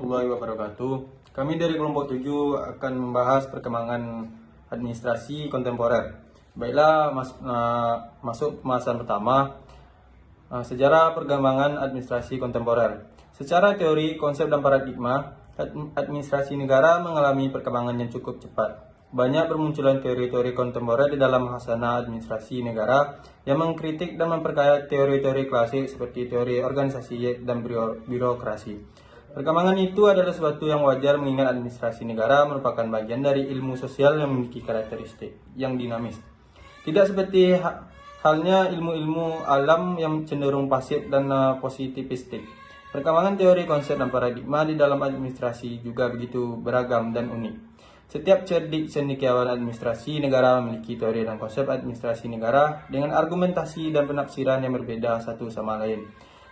warahmatullahi wabarakatuh. Kami dari kelompok 7 akan membahas perkembangan administrasi kontemporer. Baiklah, masuk pembahasan pertama, sejarah perkembangan administrasi kontemporer. Secara teori, konsep dan paradigma, administrasi negara mengalami perkembangan yang cukup cepat. Banyak bermunculan teori-teori kontemporer di dalam khasanah administrasi negara yang mengkritik dan memperkaya teori-teori klasik seperti teori organisasi dan birokrasi. Perkembangan itu adalah sesuatu yang wajar mengingat administrasi negara merupakan bagian dari ilmu sosial yang memiliki karakteristik yang dinamis. Tidak seperti halnya ilmu-ilmu alam yang cenderung pasif dan positivistik. Perkembangan teori, konsep, dan paradigma di dalam administrasi juga begitu beragam dan unik. Setiap cerdik cendekiawan administrasi negara memiliki teori dan konsep administrasi negara dengan argumentasi dan penafsiran yang berbeda satu sama lain.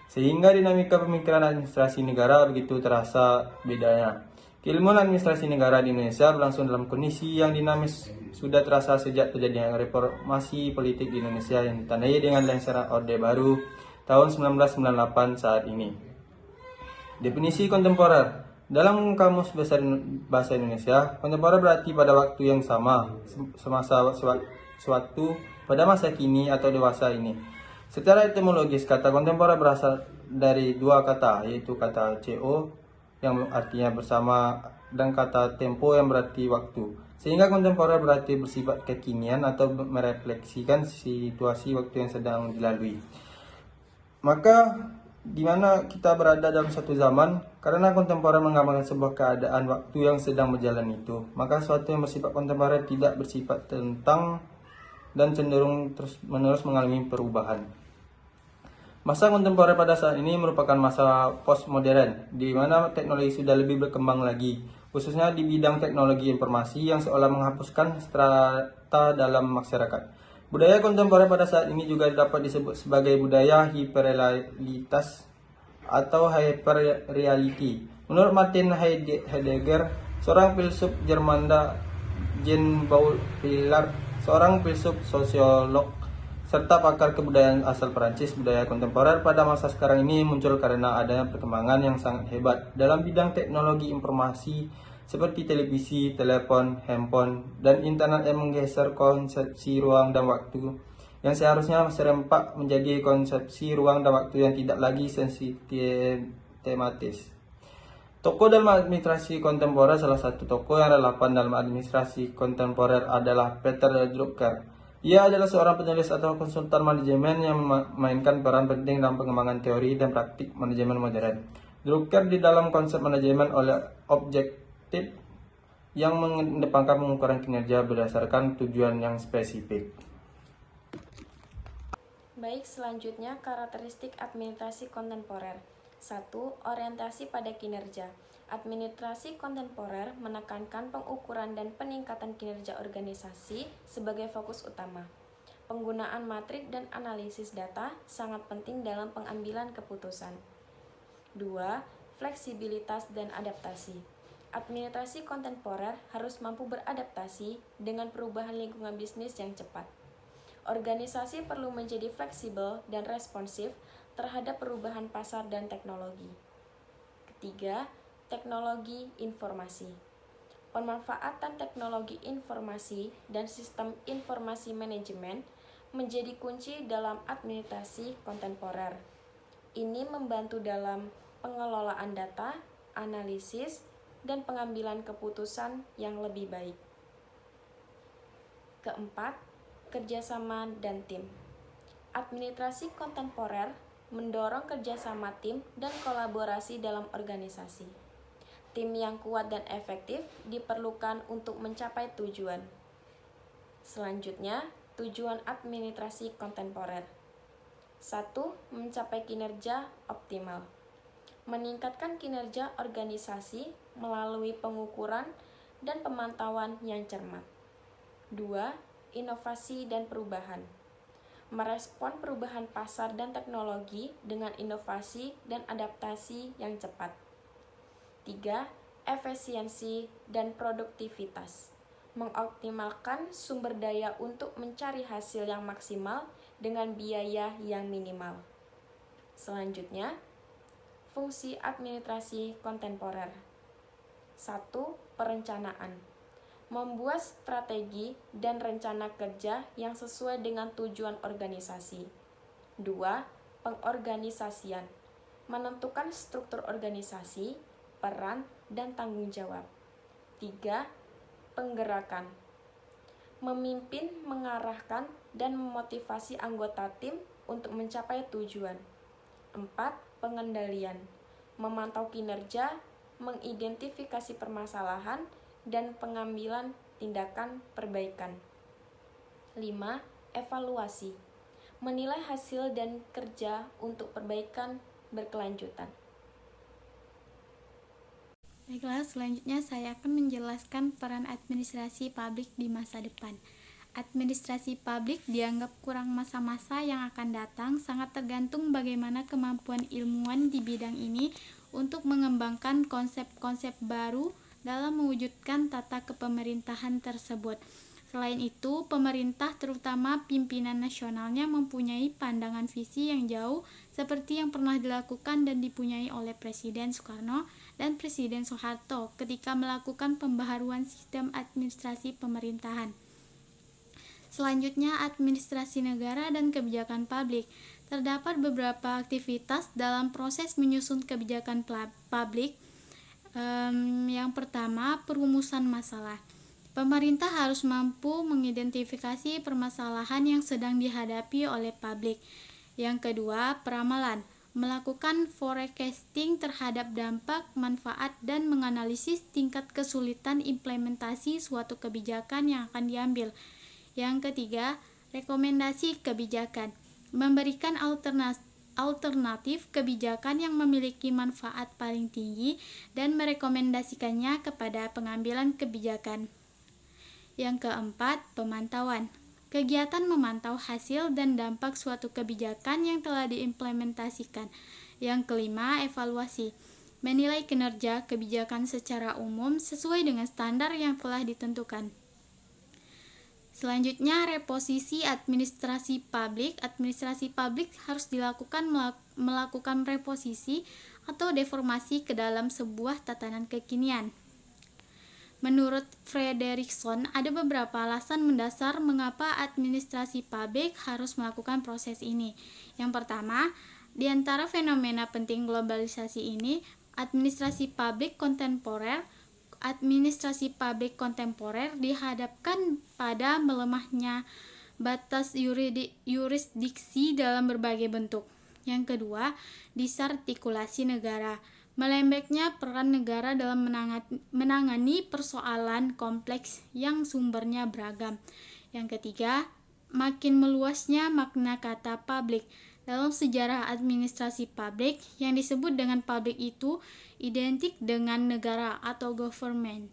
Sehingga dinamika pemikiran administrasi negara begitu terasa bedanya. Keilmuan administrasi negara di Indonesia berlangsung dalam kondisi yang dinamis sudah terasa sejak terjadinya reformasi politik di Indonesia yang ditandai dengan lengseran Orde Baru tahun 1998 saat ini. Definisi kontemporer. Dalam Kamus Besar Bahasa Indonesia, kontemporer berarti pada waktu yang sama, semasa suatu pada masa kini atau dewasa ini. Secara etimologis, kata kontemporer berasal dari dua kata, yaitu kata CO yang artinya bersama dan kata tempo yang berarti waktu. Sehingga kontemporer berarti bersifat kekinian atau merefleksikan situasi waktu yang sedang dilalui. Maka di mana kita berada dalam suatu zaman, karena kontemporer menggambarkan sebuah keadaan waktu yang sedang berjalan itu, maka sesuatu yang bersifat kontemporer tidak bersifat tentang dan cenderung terus-menerus mengalami perubahan. Masa kontemporer pada saat ini merupakan masa postmodern, di mana teknologi sudah lebih berkembang lagi, khususnya di bidang teknologi informasi yang seolah menghapuskan strata dalam masyarakat. Budaya kontemporer pada saat ini juga dapat disebut sebagai budaya hiperrealitas atau hyperreality. Menurut Martin Heidegger, seorang filsuf Jerman, Jean Paul Villard, seorang filsuf sosiolog serta pakar kebudayaan asal Perancis, budaya kontemporer pada masa sekarang ini muncul karena adanya perkembangan yang sangat hebat dalam bidang teknologi informasi seperti televisi, telepon, handphone, dan internet yang menggeser konsepsi ruang dan waktu yang seharusnya serempak menjadi konsepsi ruang dan waktu yang tidak lagi tematis. Tokoh dalam administrasi kontemporer, salah satu tokoh yang relevan dalam administrasi kontemporer adalah Peter Drucker. Ia adalah seorang penulis atau konsultan manajemen yang memainkan peran penting dalam pengembangan teori dan praktik manajemen modern. Drucker di dalam konsep manajemen oleh objektif yang mengedepankan pengukuran kinerja berdasarkan tujuan yang spesifik. Baik, selanjutnya karakteristik administrasi kontemporer. 1. Orientasi pada kinerja. Administrasi kontemporer menekankan pengukuran dan peningkatan kinerja organisasi sebagai fokus utama. Penggunaan matrik dan analisis data sangat penting dalam pengambilan keputusan. 2. Fleksibilitas dan adaptasi. Administrasi kontemporer harus mampu beradaptasi dengan perubahan lingkungan bisnis yang cepat. Organisasi perlu menjadi fleksibel dan responsif terhadap perubahan pasar dan teknologi. Ketiga, teknologi informasi. Pemanfaatan teknologi informasi dan sistem informasi manajemen menjadi kunci dalam administrasi kontemporer. Ini membantu dalam pengelolaan data, analisis, dan pengambilan keputusan yang lebih baik. Keempat, kerjasama dan tim. Administrasi kontemporer mendorong kerjasama tim dan kolaborasi dalam organisasi. Tim yang kuat dan efektif diperlukan untuk mencapai tujuan. Selanjutnya, tujuan administrasi kontemporer. 1. Mencapai kinerja optimal. Meningkatkan kinerja organisasi melalui pengukuran dan pemantauan yang cermat. 2. Inovasi dan perubahan. Merespon perubahan pasar dan teknologi dengan inovasi dan adaptasi yang cepat. 3. Efisiensi dan produktivitas. Mengoptimalkan sumber daya untuk mencari hasil yang maksimal dengan biaya yang minimal. Selanjutnya, Fungsi administrasi kontemporer. 1. Perencanaan. Membuat strategi dan rencana kerja yang sesuai dengan tujuan organisasi. 2. Pengorganisasian. Menentukan struktur organisasi, peran, dan tanggung jawab. 3. Penggerakan. Memimpin, mengarahkan, dan memotivasi anggota tim untuk mencapai tujuan. 4. Pengendalian. Memantau kinerja, mengidentifikasi permasalahan, dan pengambilan tindakan perbaikan. 5. Evaluasi. Menilai hasil dan kerja untuk perbaikan berkelanjutan. Baiklah, selanjutnya saya akan menjelaskan peran administrasi publik di masa depan. Administrasi publik dianggap kurang masa-masa yang akan datang, sangat tergantung bagaimana kemampuan ilmuwan di bidang ini untuk mengembangkan konsep-konsep baru dalam mewujudkan tata kepemerintahan tersebut. Selain itu, pemerintah terutama pimpinan nasionalnya mempunyai pandangan visi yang jauh seperti yang pernah dilakukan dan dipunyai oleh Presiden Soekarno dan Presiden Soeharto ketika melakukan pembaharuan sistem administrasi pemerintahan. Selanjutnya, administrasi negara dan kebijakan publik. Terdapat beberapa aktivitas dalam proses menyusun kebijakan publik. Yang pertama, perumusan masalah. Pemerintah harus mampu mengidentifikasi permasalahan yang sedang dihadapi oleh publik. Yang kedua, peramalan. Melakukan forecasting terhadap dampak, manfaat, dan menganalisis tingkat kesulitan implementasi suatu kebijakan yang akan diambil. Yang ketiga, rekomendasi kebijakan. Memberikan alternatif kebijakan yang memiliki manfaat paling tinggi dan merekomendasikannya kepada pengambilan kebijakan. Yang keempat, pemantauan. Kegiatan memantau hasil dan dampak suatu kebijakan yang telah diimplementasikan. Yang kelima, evaluasi. Menilai kinerja kebijakan secara umum sesuai dengan standar yang telah ditentukan. Selanjutnya, reposisi administrasi publik. Administrasi publik harus dilakukan melakukan reposisi atau deformasi ke dalam sebuah tatanan kekinian. Menurut Frederickson, ada beberapa alasan mendasar mengapa administrasi publik harus melakukan proses ini. Yang pertama, di antara fenomena penting globalisasi ini, administrasi publik kontemporer dihadapkan pada melemahnya batas yurisdiksi dalam berbagai bentuk. Yang kedua, disartikulasi negara. Melembeknya peran negara dalam menangani persoalan kompleks yang sumbernya beragam. Yang ketiga, makin meluasnya makna kata publik. Dalam sejarah administrasi publik, yang disebut dengan publik itu identik dengan negara atau government.